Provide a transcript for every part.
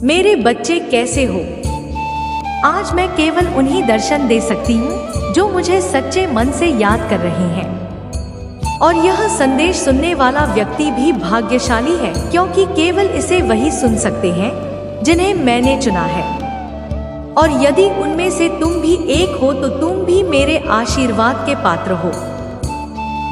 मेरे बच्चे कैसे हो? आज मैं केवल उन्हीं दर्शन दे सकती हूँ जो मुझे सच्चे मन से याद कर रहे हैं। और यह संदेश सुनने वाला व्यक्ति भी भाग्यशाली है, क्योंकि केवल इसे वही सुन सकते हैं जिन्हें मैंने चुना है। और यदि उनमें से तुम भी एक हो तो तुम भी मेरे आशीर्वाद के पात्र हो।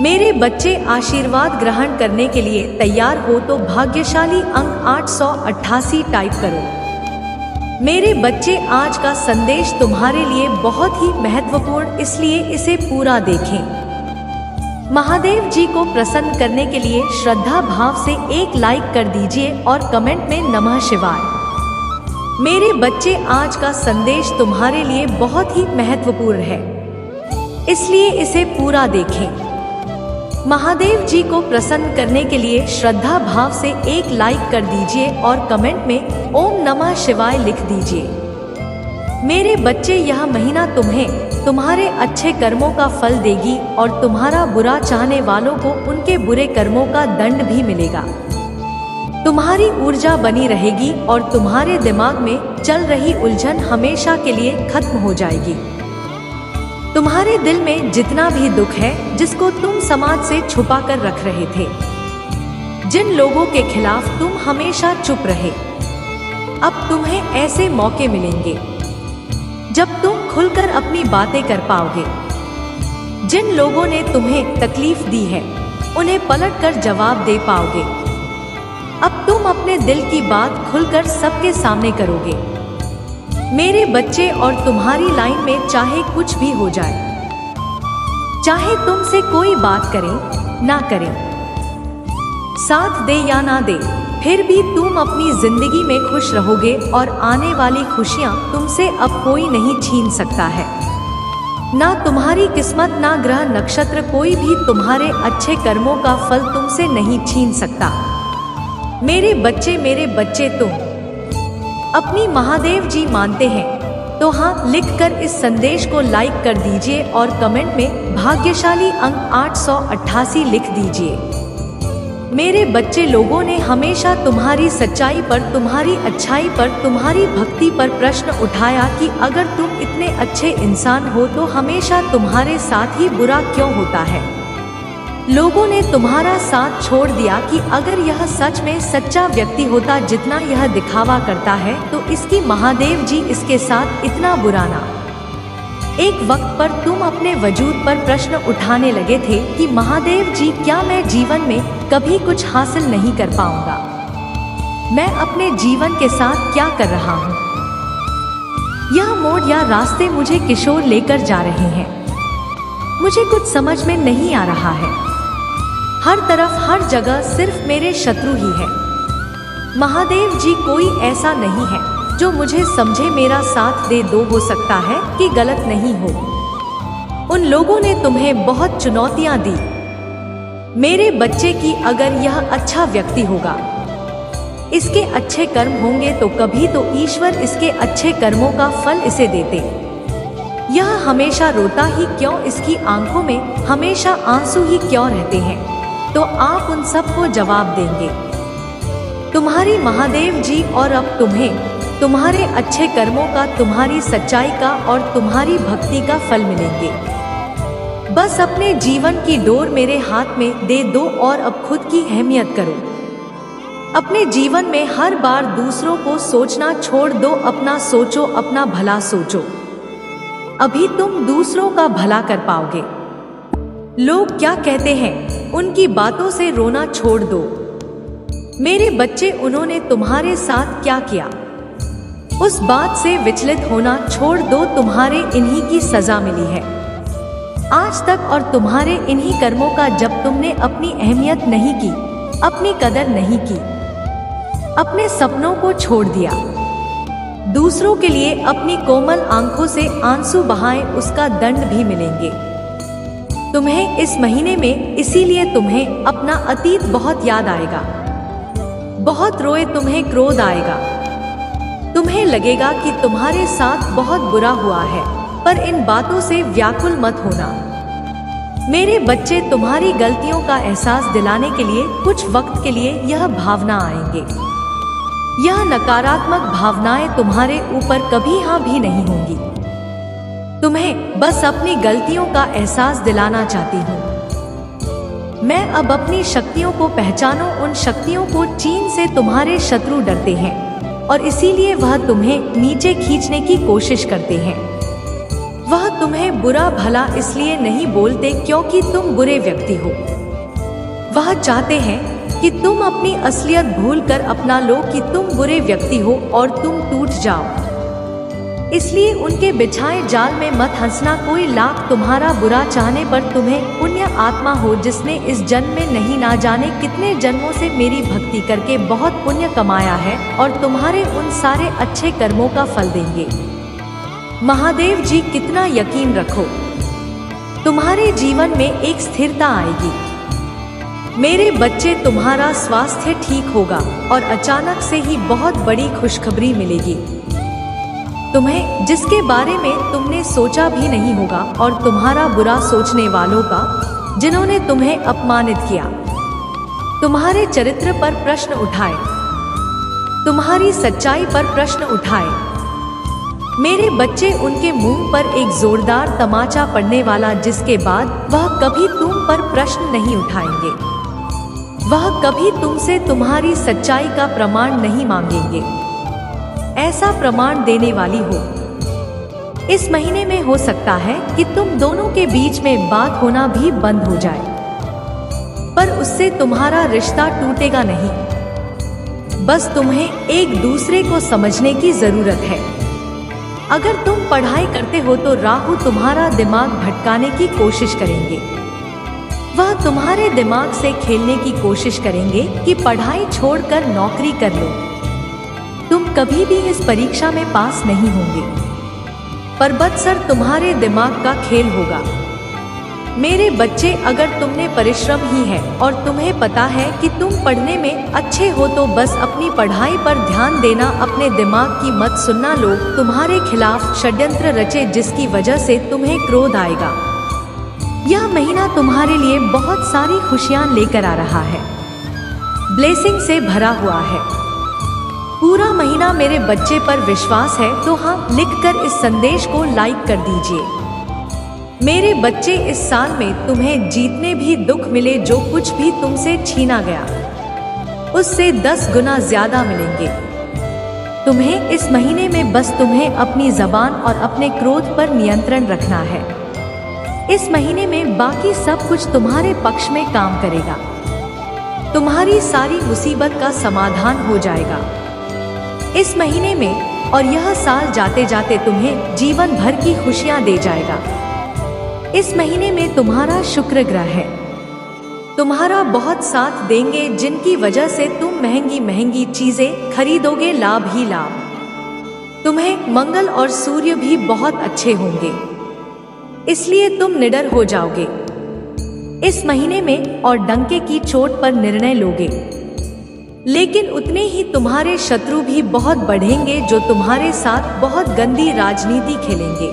मेरे बच्चे, आशीर्वाद ग्रहण करने के लिए तैयार हो तो भाग्यशाली अंक 888 टाइप करो। मेरे बच्चे, आज का संदेश तुम्हारे लिए बहुत ही महत्वपूर्ण, इसलिए इसे पूरा देखें। महादेव जी को प्रसन्न करने के लिए श्रद्धा भाव से एक लाइक कर दीजिए और कमेंट में नमः शिवाय। मेरे बच्चे, आज का संदेश तुम्हारे लिए बहुत ही महत्वपूर्ण है, इसलिए इसे पूरा देखें। महादेव जी को प्रसन्न करने के लिए श्रद्धा भाव से एक लाइक कर दीजिए और कमेंट में ओम नमः शिवाय लिख दीजिए। मेरे बच्चे, यह महीना तुम्हें तुम्हारे अच्छे कर्मों का फल देगी और तुम्हारा बुरा चाहने वालों को उनके बुरे कर्मों का दंड भी मिलेगा। तुम्हारी ऊर्जा बनी रहेगी और तुम्हारे दिमाग में चल रही उलझन हमेशा के लिए खत्म हो जाएगी। तुम्हारे दिल में जितना भी दुख है, जिसको तुम समाज से छुपा कर रख रहे थे, जिन लोगों के खिलाफ तुम हमेशा चुप रहे, अब तुम्हें ऐसे मौके मिलेंगे जब तुम खुलकर अपनी बातें कर पाओगे। जिन लोगों ने तुम्हें तकलीफ दी है, उन्हें पलटकर जवाब दे पाओगे। अब तुम अपने दिल की बात खुलकर सबके सामने करोगे। मेरे बच्चे, और तुम्हारी लाइन में चाहे कुछ भी हो जाए, चाहे तुमसे कोई बात करे ना करे, साथ दे या ना दे, फिर भी तुम अपनी जिंदगी में खुश रहोगे और आने वाली खुशियां तुमसे अब कोई नहीं छीन सकता है। ना तुम्हारी किस्मत, ना ग्रह नक्षत्र, कोई भी तुम्हारे अच्छे कर्मों का फल तुमसे नहीं छीन सकता। मेरे बच्चे, तुम अपनी महादेव जी मानते हैं तो हाँ लिखकर इस संदेश को लाइक कर दीजिए और कमेंट में भाग्यशाली अंक 888 लिख दीजिए। मेरे बच्चे, लोगों ने हमेशा तुम्हारी सच्चाई पर, तुम्हारी अच्छाई पर, तुम्हारी भक्ति पर प्रश्न उठाया कि अगर तुम इतने अच्छे इंसान हो तो हमेशा तुम्हारे साथ ही बुरा क्यों होता है। लोगों ने तुम्हारा साथ छोड़ दिया कि अगर यह सच में सच्चा व्यक्ति होता जितना यह दिखावा करता है तो इसकी महादेव जी इसके साथ इतना बुरा ना। एक वक्त पर तुम अपने वजूद पर प्रश्न उठाने लगे थे कि महादेव जी, क्या मैं जीवन में कभी कुछ हासिल नहीं कर पाऊंगा? मैं अपने जीवन के साथ क्या कर रहा हूँ? यह मोड़ या रास्ते मुझे किशोर लेकर जा रहे हैं। मुझे कुछ समझ में नहीं आ रहा है। हर तरफ, हर जगह सिर्फ मेरे शत्रु ही है। महादेव जी, कोई ऐसा नहीं है जो मुझे समझे, मेरा साथ दे दो। हो सकता है कि गलत नहीं हो। उन लोगों ने तुम्हें बहुत चुनौतियां दी। मेरे बच्चे की, अगर यह अच्छा व्यक्ति होगा, इसके अच्छे कर्म होंगे तो कभी तो ईश्वर इसके अच्छे कर्मों का फल इसे देते। यह हमेशा रोता ही क्यों, इसकी आंखों में हमेशा आंसू ही क्यों रहते हैं? तो आप उन सब को जवाब देंगे तुम्हारी महादेव जी। और अब तुम्हें तुम्हारे अच्छे कर्मों का, तुम्हारी सच्चाई का और तुम्हारी भक्ति का फल मिलेंगे। बस अपने जीवन की डोर मेरे हाथ में दे दो और अब खुद की अहमियत करो। अपने जीवन में हर बार दूसरों को सोचना छोड़ दो, अपना सोचो, अपना भला सोचो। अभी तुम दूसरों का भला कर पाओगे। लोग क्या कहते हैं, उनकी बातों से रोना छोड़ दो। मेरे बच्चे, उन्होंने तुम्हारे साथ क्या किया, उस बात से विचलित होना छोड़ दो। तुम्हारे इन्हीं की सजा मिली है आज तक, और तुम्हारे इन्हीं कर्मों का, जब तुमने अपनी अहमियत नहीं की, अपनी कदर नहीं की, अपने सपनों को छोड़ दिया, दूसरों के लिए अपनी कोमल आंखों से आंसू बहाए, उसका दंड भी मिलेंगे तुम्हें इस महीने में। इसीलिए तुम्हें अपना अतीत बहुत याद आएगा, बहुत रोए, तुम्हें क्रोध आएगा, तुम्हें लगेगा कि तुम्हारे साथ बहुत बुरा हुआ है, पर इन बातों से व्याकुल मत होना। मेरे बच्चे, तुम्हारी गलतियों का एहसास दिलाने के लिए कुछ वक्त के लिए यह भावना आएंगे। यह नकारात्मक भावनाएं तुम्हारे ऊपर कभी हाँ भी नहीं होंगी। तुम्हें बस अपनी गलतियों का एहसास दिलाना चाहती हूँ। मैं अब अपनी शक्तियों को पहचानो। उन शक्तियों को चीन से तुम्हारे शत्रु डरते हैं और इसीलिए वह तुम्हें नीचे खींचने की कोशिश करते हैं। वह तुम्हें बुरा भला इसलिए नहीं बोलते क्योंकि तुम बुरे व्यक्ति हो। वह चाहते हैं कि तुम अपनी असलियत भूलकर अपना लो कि तुम बुरे व्यक्ति हो और तुम टूट जाओ। इसलिए उनके बिछाए जाल में मत हंसना। कोई लाख तुम्हारा बुरा चाहने पर तुम्हें पुण्य आत्मा हो जिसने इस जन्म में नहीं ना जाने कितने जन्मों से मेरी भक्ति करके बहुत पुण्य कमाया है और तुम्हारे उन सारे अच्छे कर्मों का फल देंगे। महादेव जी कितना यकीन रखो, तुम्हारे जीवन में एक स्थिरता आएगी। मेरे बच्चे तुम्हारा स्वास्थ्य ठीक होगा और अचानक से ही बहुत बड़ी खुशखबरी मिलेगी तुम्हें, जिसके बारे में तुमने सोचा भी नहीं होगा। और तुम्हारा बुरा सोचने वालों का, जिन्होंने तुम्हें अपमानित किया, तुम्हारे चरित्र पर प्रश्न उठाए, तुम्हारी सच्चाई पर प्रश्न उठाए, मेरे बच्चे उनके मुंह पर एक जोरदार तमाचा पड़ने वाला जिसके बाद वह कभी तुम पर प्रश्न नहीं उठाएंगे। वह कभी तुमसे तुम्हारी सच्चाई का प्रमाण नहीं मांगेंगे। ऐसा प्रमाण देने वाली हो। इस महीने में हो सकता है कि तुम दोनों के बीच में बात होना भी बंद हो जाए, पर उससे तुम्हारा रिश्ता टूटेगा नहीं। बस तुम्हें एक दूसरे को समझने की जरूरत है। अगर तुम पढ़ाई करते हो तो राहु तुम्हारा दिमाग भटकाने की कोशिश करेंगे। वह तुम्हारे दिमाग से खेलने की कोशिश करेंगे कि पढ़ाई छोड़कर नौकरी कर लो। तुम कभी भी इस परीक्षा में पास नहीं होंगे, पर बदसर तुम्हारे दिमाग का खेल होगा। मेरे बच्चे, अगर तुमने परिश्रम ही है और तुम्हें पता है कि तुम पढ़ने में अच्छे हो तो बस अपनी पढ़ाई पर ध्यान देना। अपने दिमाग की मत सुनना। लोग तुम्हारे खिलाफ षड्यंत्र रचे जिसकी वजह से तुम्हें क्रोध आएगा। यह महीना तुम्हारे लिए बहुत सारी खुशियां लेकर आ रहा है, ब्लेसिंग से भरा हुआ है। पूरा महीना मेरे बच्चे पर विश्वास है तो हाँ लिखकर इस संदेश को लाइक कर दीजिए। मेरे बच्चे, इस साल में तुम्हें जितने भी दुख मिले, जो कुछ भी तुमसे छीना गया, उससे 10 गुना ज्यादा मिलेंगे। तुम्हें इस महीने में बस तुम्हें अपनी जबान और अपने क्रोध पर नियंत्रण रखना है। इस महीने में बाकी सब कुछ तुम्हारे पक्ष में काम करेगा। तुम्हारी सारी मुसीबत का समाधान हो जाएगा इस महीने में, और यह साल जाते जाते तुम्हें जीवन भर की खुशियां दे जाएगा। इस महीने में तुम्हारा शुक्र ग्रह है, तुम्हारा बहुत साथ देंगे, जिनकी वजह से तुम महंगी महंगी चीजें खरीदोगे। लाभ ही लाभ। तुम्हें मंगल और सूर्य भी बहुत अच्छे होंगे, इसलिए तुम निडर हो जाओगे इस महीने में और डंके की चोट पर निर्णय लोगे। लेकिन उतने ही तुम्हारे शत्रु भी बहुत बढ़ेंगे जो तुम्हारे साथ बहुत गंदी राजनीति खेलेंगे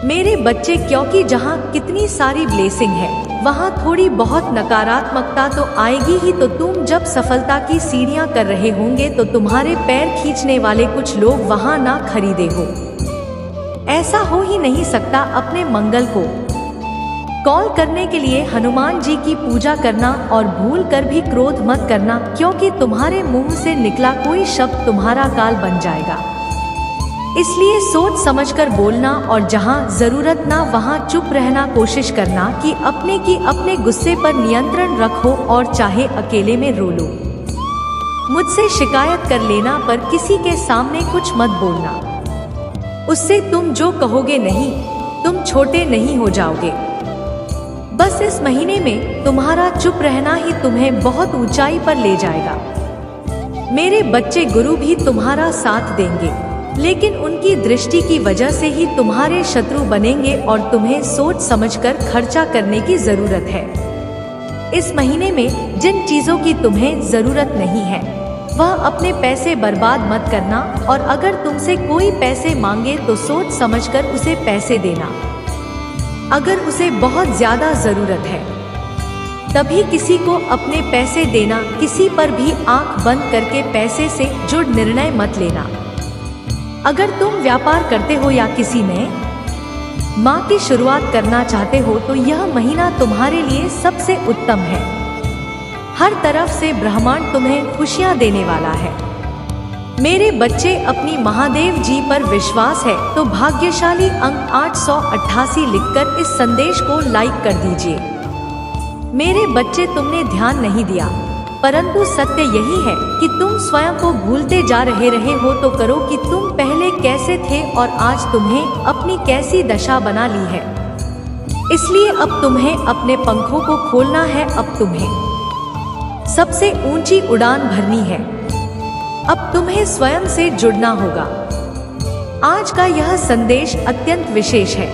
मेरे बच्चे, क्योंकि जहाँ कितनी सारी ब्लेसिंग है वहाँ थोड़ी बहुत नकारात्मकता तो आएगी ही। तो तुम जब सफलता की सीढ़ियाँ कर रहे होंगे तो तुम्हारे पैर खींचने वाले कुछ लोग वहाँ ना खरीदे हो। ऐसा हो ही नहीं सकता। अपने मंगल को कॉल करने के लिए हनुमान जी की पूजा करना और भूल कर भी क्रोध मत करना, क्योंकि तुम्हारे मुंह से निकला कोई शब्द तुम्हारा काल बन जाएगा। इसलिए सोच समझकर बोलना और जहां जरूरत ना वहां चुप रहना। कोशिश करना कि अपने गुस्से पर नियंत्रण रखो और चाहे अकेले में रो लो। मुझसे शिकायत कर लेना पर किसी के सामने कुछ मत बोलना, उससे तुम जो कहोगे नहीं, तुम छोटे नहीं हो जाओगे। बस इस महीने में तुम्हारा चुप रहना ही तुम्हें बहुत ऊंचाई पर ले जाएगा। मेरे बच्चे, गुरु भी तुम्हारा साथ देंगे, लेकिन उनकी दृष्टि की वजह से ही तुम्हारे शत्रु बनेंगे और तुम्हें सोच समझकर खर्चा करने की जरूरत है। इस महीने में जिन चीजों की तुम्हें जरूरत नहीं है वह अपने पैसे बर्बाद मत करना, और अगर तुमसे कोई पैसे मांगे तो सोच समझकर उसे पैसे देना अगर उसे बहुत ज्यादा जरूरत है। तभी किसी को अपने पैसे देना, किसी पर भी आंख बंद करके पैसे से जुड़ निर्णय मत लेना। अगर तुम व्यापार करते हो या किसी नए माह की शुरुआत करना चाहते हो तो यह महीना तुम्हारे लिए सबसे उत्तम है। हर तरफ से ब्रह्मांड तुम्हें खुशियां देने वाला है। मेरे बच्चे, अपनी महादेव जी पर विश्वास है तो भाग्यशाली अंक 888 लिखकर इस संदेश को लाइक कर दीजिए। मेरे बच्चे, तुमने ध्यान नहीं दिया, परंतु सत्य यही है कि तुम स्वयं को भूलते जा रहे हो तो करो कि तुम पहले कैसे थे और आज तुम्हें अपनी कैसी दशा बना ली है। इसलिए अब तुम्हें अपने पंखों को खोलना है। अब तुम्हें सबसे ऊंची उड़ान भरनी है। अब तुम्हें स्वयं से जुड़ना होगा। आज का यह संदेश अत्यंत विशेष है।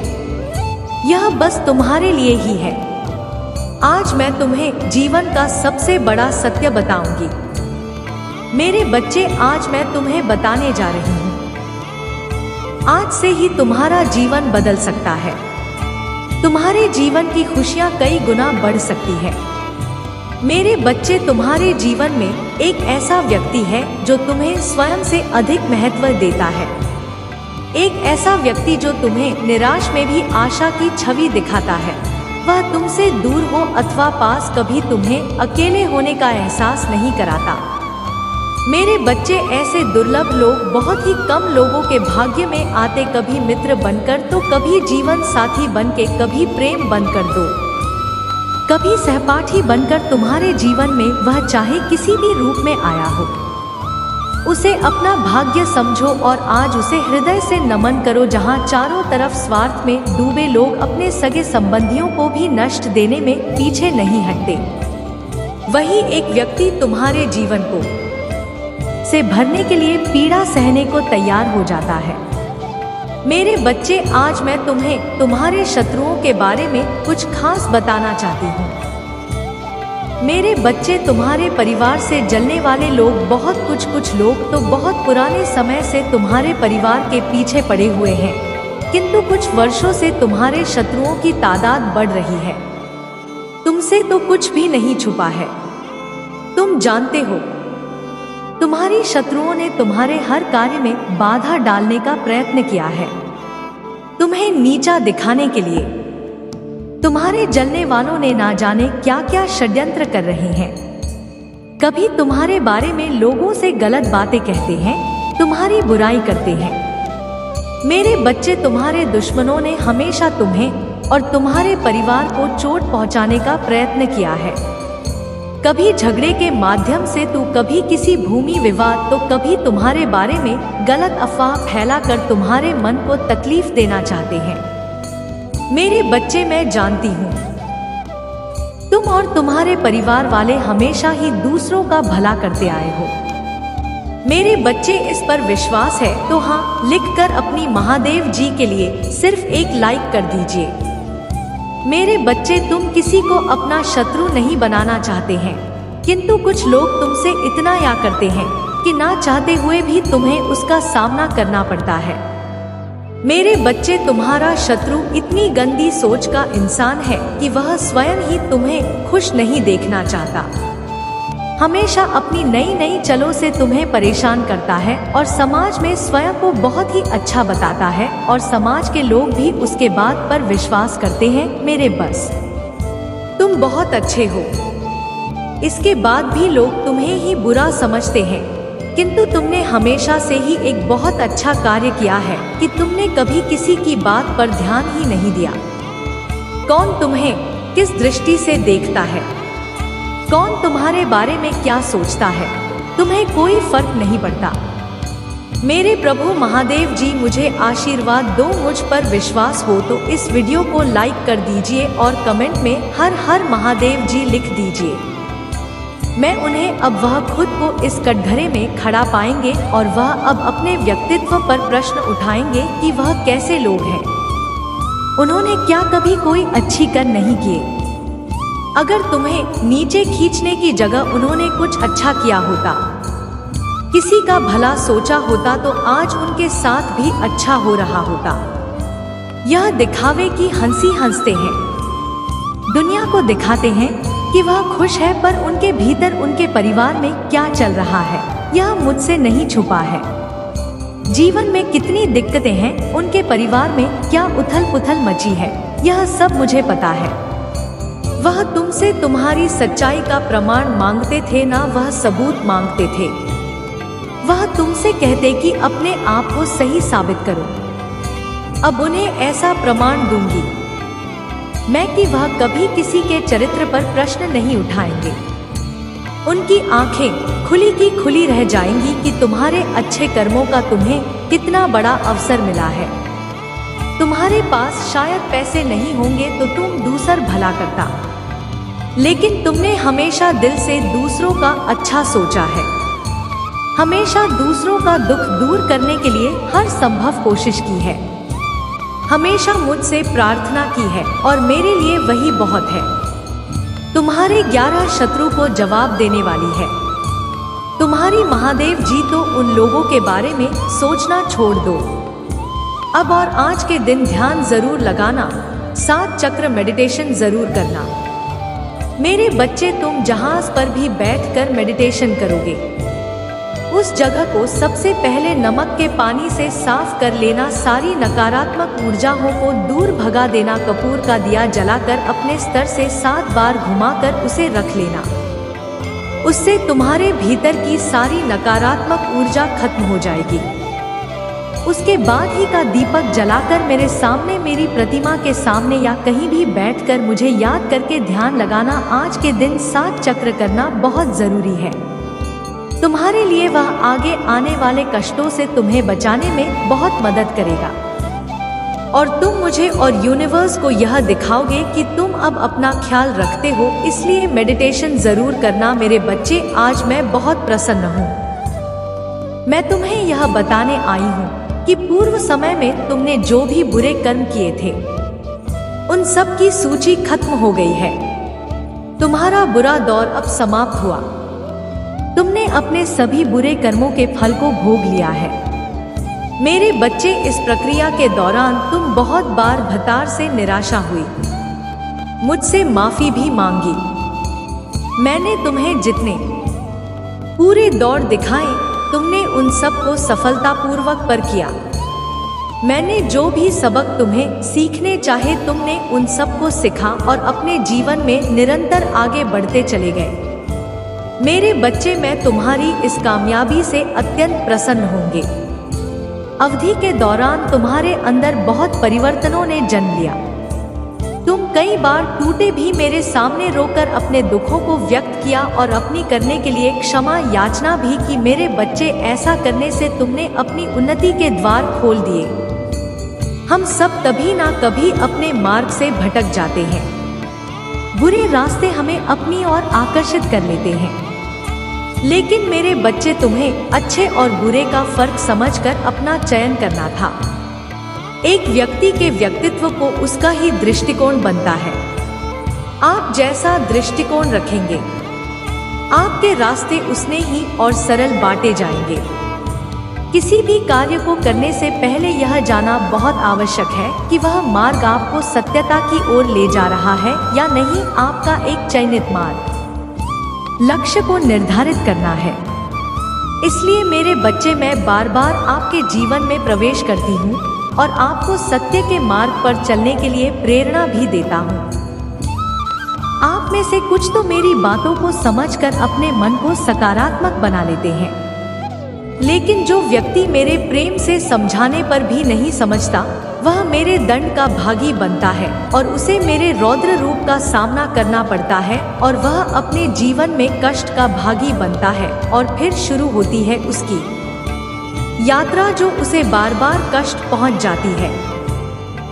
यह बस तुम्हारे लिए ही है। आज मैं तुम्हें जीवन का सबसे बड़ा सत्य बताऊंगी। मेरे बच्चे, आज मैं तुम्हें बताने जा रही हूँ। आज से ही तुम्हारा जीवन बदल सकता है। तुम्हारे जीवन की खुशियाँ कई गुना बढ़ सकती है। मेरे बच्चे, तुम्हारे जीवन में एक ऐसा व्यक्ति है जो तुम्हें स्वयं से अधिक महत्व देता है। एक ऐसा व्यक्ति जो तुम्हें निराश में भी आशा की छवि दिखाता है। वह तुमसे दूर हो अथवा पास, कभी तुम्हें अकेले होने का एहसास नहीं कराता। मेरे बच्चे, ऐसे दुर्लभ लोग बहुत ही कम लोगों के भाग्य में आते। कभी मित्र बनकर तो कभी जीवन साथी बनके, कभी प्रेम बनकर दो, कभी सहपाठी बनकर तुम्हारे जीवन में वह चाहे किसी भी रूप में आया हो, उसे अपना भाग्य समझो और आज उसे हृदय से नमन करो। जहां चारों तरफ स्वार्थ में डूबे लोग अपने सगे संबंधियों को भी नष्ट देने में पीछे नहीं हटते, वही एक व्यक्ति तुम्हारे जीवन को से भरने के लिए पीड़ा सहने को तैयार हो जाता है। मेरे बच्चे, आज मैं तुम्हें तुम्हारे शत्रुओं के बारे में कुछ खास बताना चाहती हूँ। मेरे बच्चे, तुम्हारे परिवार से जलने वाले लोग बहुत कुछ लोग तो बहुत पुराने समय से तुम्हारे परिवार के पीछे पड़े हुए हैं, किंतु कुछ वर्षों से तुम्हारे शत्रुओं की तादाद बढ़ रही है। तुमसे तो कुछ भी नहीं छुपा है। तुम जानते हो, तुम्हारी शत्रुओं ने तुम्हारे हर कार्य में बाधा डालने का प्रयत्न किया है, तुम्हें नीचा दिखाने के लिए। तुम्हारे जलने वालों ने ना जाने क्या क्या षड्यंत्र कर रहे हैं। कभी तुम्हारे बारे में लोगों से गलत बातें कहते हैं, तुम्हारी बुराई करते हैं। मेरे बच्चे, तुम्हारे दुश्मनों ने हमेशा तुम्हें और तुम्हारे परिवार को चोट पहुंचाने का प्रयत्न किया है। कभी झगड़े के माध्यम से तो कभी किसी भूमि विवाद, तो कभी तुम्हारे बारे में गलत अफवाह फैलाकर तुम्हारे मन को तकलीफ देना चाहते हैं। मेरे बच्चे, मैं जानती हूँ तुम और तुम्हारे परिवार वाले हमेशा ही दूसरों का भला करते आए हो। मेरे बच्चे, इस पर विश्वास है तो हाँ लिखकर अपनी महादेव जी के लिए सिर्फ एक लाइक कर दीजिए। मेरे बच्चे, तुम किसी को अपना शत्रु नहीं बनाना चाहते हैं, किंतु कुछ लोग तुमसे इतना या करते हैं कि ना चाहते हुए भी तुम्हें उसका सामना करना पड़ता है। मेरे बच्चे, तुम्हारा शत्रु इतनी गंदी सोच का इंसान है कि वह स्वयं ही तुम्हें खुश नहीं देखना चाहता। हमेशा अपनी नई चलों से तुम्हें परेशान करता है और समाज में स्वयं को बहुत ही अच्छा बताता है और समाज के लोग भी उसके बात पर विश्वास करते हैं। मेरे बस, तुम बहुत अच्छे हो, इसके बाद भी लोग तुम्हें ही बुरा समझते हैं, किंतु तुमने हमेशा से ही एक बहुत अच्छा कार्य किया है कि तुमने कभी किसी की बात पर ध्यान ही नहीं दिया। कौन तुम्हें किस दृष्टि से देखता है, कौन तुम्हारे बारे में क्या सोचता है, तुम्हें कोई फर्क नहीं पड़ता। मेरे प्रभु महादेव जी मुझे आशीर्वाद दो। मुझ पर विश्वास हो तो इस वीडियो को लाइक कर दीजिए और कमेंट में हर हर महादेव जी लिख दीजिए। मैं उन्हें अब वह खुद को इस कटघरे में खड़ा पाएंगे और वह अब अपने व्यक्तित्व पर प्रश्न उठाएंगे कि वह कैसे लोग हैं, उन्होंने क्या कभी कोई अच्छी कर नहीं किए। अगर तुम्हें नीचे खींचने की जगह उन्होंने कुछ अच्छा किया होता, किसी का भला सोचा होता, तो आज उनके साथ भी अच्छा हो रहा होता। यह दिखावे की हंसी हंसते हैं, दुनिया को दिखाते हैं कि वह खुश है, पर उनके भीतर उनके परिवार में क्या चल रहा है यह मुझसे नहीं छुपा है। जीवन में कितनी दिक्कतें हैं, उनके परिवार में क्या उथल पुथल मची है, यह सब मुझे पता है। वह तुमसे तुम्हारी सच्चाई का प्रमाण मांगते थे ना, वह सबूत मांगते थे। वह तुमसे कहते कि अपने आप को सही साबित करो। अब उन्हें ऐसा प्रमाण दूंगी मैं कि वह कभी किसी के चरित्र पर प्रश्न नहीं उठाएंगे। उनकी आंखें खुली की खुली रह जाएंगी कि तुम्हारे अच्छे कर्मों का तुम्हें कितना बड़ा अवसर मिला है। तुम्हारे पास शायद पैसे नहीं होंगे तो तुम दूसर भला करता, लेकिन तुमने हमेशा दिल से दूसरों का अच्छा सोचा है, हमेशा दूसरों का दुख दूर करने के लिए हर संभव कोशिश की है, हमेशा मुझसे प्रार्थना की है और मेरे लिए वही बहुत है। तुम्हारे 11 शत्रु को जवाब देने वाली है। तुम्हारी महादेव जी तो उन लोगों के बारे में सोचना छोड़ दो। अब और आज के दिन ध्यान जरूर लगाना, 7 चक्र मेडिटेशन जरूर करना। मेरे बच्चे, तुम जहाज पर भी बैठकर मेडिटेशन करोगे, उस जगह को सबसे पहले नमक के पानी से साफ कर लेना, सारी नकारात्मक ऊर्जाओं को दूर भगा देना। कपूर का दिया जलाकर अपने स्तर से 7 बार घुमाकर उसे रख लेना। उससे तुम्हारे भीतर की सारी नकारात्मक ऊर्जा खत्म हो जाएगी। उसके बाद ही का दीपक जलाकर मेरे सामने, मेरी प्रतिमा के सामने या कहीं भी बैठकर मुझे याद करके ध्यान लगाना। आज के दिन 7 चक्र करना बहुत जरूरी है। तुम्हारे लिए वह आगे आने वाले कष्टों से तुम्हें बचाने में बहुत मदद करेगा और तुम मुझे और यूनिवर्स को यह दिखाओगे कि तुम अब अपना ख्याल रखते हो। इसलिए मेडिटेशन जरूर करना मेरे बच्चे। आज मैं बहुत प्रसन्न हूँ। मैं तुम्हें यह बताने आई हूँ कि पूर्व समय में तुमने जो भी बुरे कर्म किए थे उन सब की सूची खत्म हो गई है। तुम्हारा बुरा दौर अब समाप्त हुआ। तुमने अपने सभी बुरे कर्मों के फल को भोग लिया है। मेरे बच्चे, इस प्रक्रिया के दौरान तुम बहुत बार भतार से निराशा हुई, मुझसे माफी भी मांगी। मैंने तुम्हें जितने पूरे दौड़ दिखाए, तुमने उन सब को सफलतापूर्वक पर किया। मैंने जो भी सबक तुम्हें सीखने चाहे, तुमने उन सब को सीखा और अपने जीवन में निरंतर आगे बढ़ते चले गए। मेरे बच्चे, मैं तुम्हारी इस कामयाबी से अत्यंत प्रसन्न होंगे। अवधि के दौरान तुम्हारे अंदर बहुत परिवर्तनों ने जन्म लिया। तुम कई बार टूटे भी मेरे सामने रोकर अपने दुखों को व्यक्त किया और अपनी करने के लिए क्षमा याचना भी की। मेरे बच्चे, ऐसा करने से तुमने अपनी उन्नति के द्वार खोल दिए। हम सब कभी ना कभी अपने मार्ग से भटक जाते हैं। बुरे रास्ते हमें अपनी ओर आकर्षित कर लेते हैं, लेकिन मेरे बच्चे, तुम्हें अच्छे और बुरे का फर्क समझकर अपना चयन करना था। एक व्यक्ति के व्यक्तित्व को उसका ही दृष्टिकोण बनता है। आप जैसा दृष्टिकोण रखेंगे, आपके रास्ते उसने ही और सरल बांटे जाएंगे। किसी भी कार्य को करने से पहले यह जानना बहुत आवश्यक है कि वह मार्ग आपको सत्यता की ओर ले जा रहा है या नहीं। आपका एक चयनित मार्ग लक्ष्य को निर्धारित करना है। इसलिए मेरे बच्चे, मैं बार बार आपके जीवन में प्रवेश करती हूँ और आपको सत्य के मार्ग पर चलने के लिए प्रेरणा भी देता हूँ। आप में से कुछ तो मेरी बातों को समझकर अपने मन को सकारात्मक बना लेते हैं, लेकिन जो व्यक्ति मेरे प्रेम से समझाने पर भी नहीं समझता, वह मेरे दंड का भागी बनता है और उसे मेरे रौद्र रूप का सामना करना पड़ता है और वह अपने जीवन में कष्ट का भागी बनता है और फिर शुरू होती है उसकी यात्रा, जो उसे बार बार कष्ट पहुंच जाती है।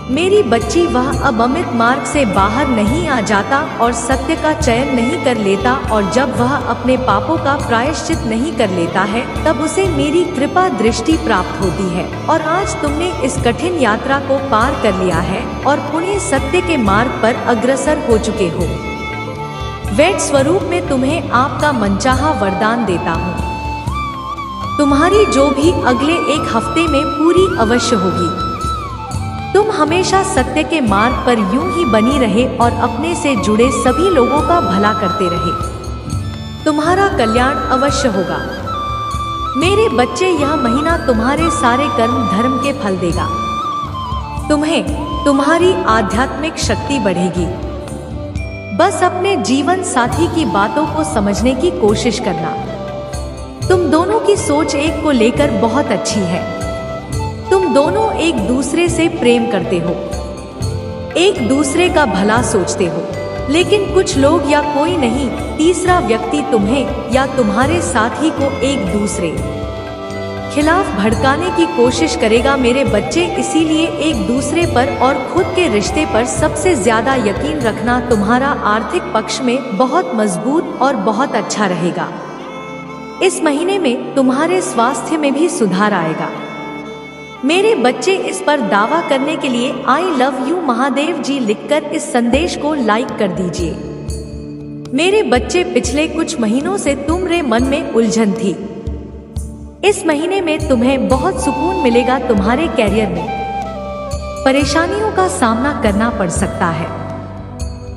मेरी बच्ची, वह अब अमित मार्ग से बाहर नहीं आ जाता और सत्य का चयन नहीं कर लेता, और जब वह अपने पापों का प्रायश्चित नहीं कर लेता है, तब उसे मेरी कृपा दृष्टि प्राप्त होती है। और आज तुमने इस कठिन यात्रा को पार कर लिया है और पुण्य सत्य के मार्ग पर अग्रसर हो चुके हो। वैध स्वरूप में तुम्हें आपका मनचाहा वरदान देता हूँ। तुम्हारी जो भी अगले 1 हफ्ते में पूरी अवश्य होगी। तुम हमेशा सत्य के मार्ग पर यूं ही बनी रहे और अपने से जुड़े सभी लोगों का भला करते रहे। तुम्हारा कल्याण अवश्य होगा। मेरे बच्चे, यह महीना तुम्हारे सारे कर्म धर्म के फल देगा। तुम्हारी आध्यात्मिक शक्ति बढ़ेगी। बस अपने जीवन साथी की बातों को समझने की कोशिश करना। तुम दोनों की सोच एक को लेकर बहुत अच्छी है। तुम दोनों एक दूसरे से प्रेम करते हो, एक दूसरे का भला सोचते हो, लेकिन कुछ लोग या कोई नहीं, तीसरा व्यक्ति तुम्हें या तुम्हारे साथी को एक दूसरे खिलाफ भड़काने की कोशिश करेगा। मेरे बच्चे, इसीलिए एक दूसरे पर और खुद के रिश्ते पर सबसे ज्यादा यकीन रखना। तुम्हारा आर्थिक पक्ष में बहुत मजबूत और बहुत अच्छा रहेगा। इस महीने में तुम्हारे स्वास्थ्य में भी सुधार आएगा। मेरे बच्चे, इस पर दावा करने के लिए आई लव यू महादेव जी लिखकर इस संदेश को लाइक कर दीजिए। मेरे बच्चे, पिछले कुछ महीनों से तुम्हारे मन में उलझन थी। इस महीने में तुम्हें बहुत सुकून मिलेगा। तुम्हारे कैरियर में परेशानियों का सामना करना पड़ सकता है।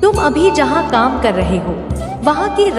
तुम अभी जहां काम कर रहे हो वहां की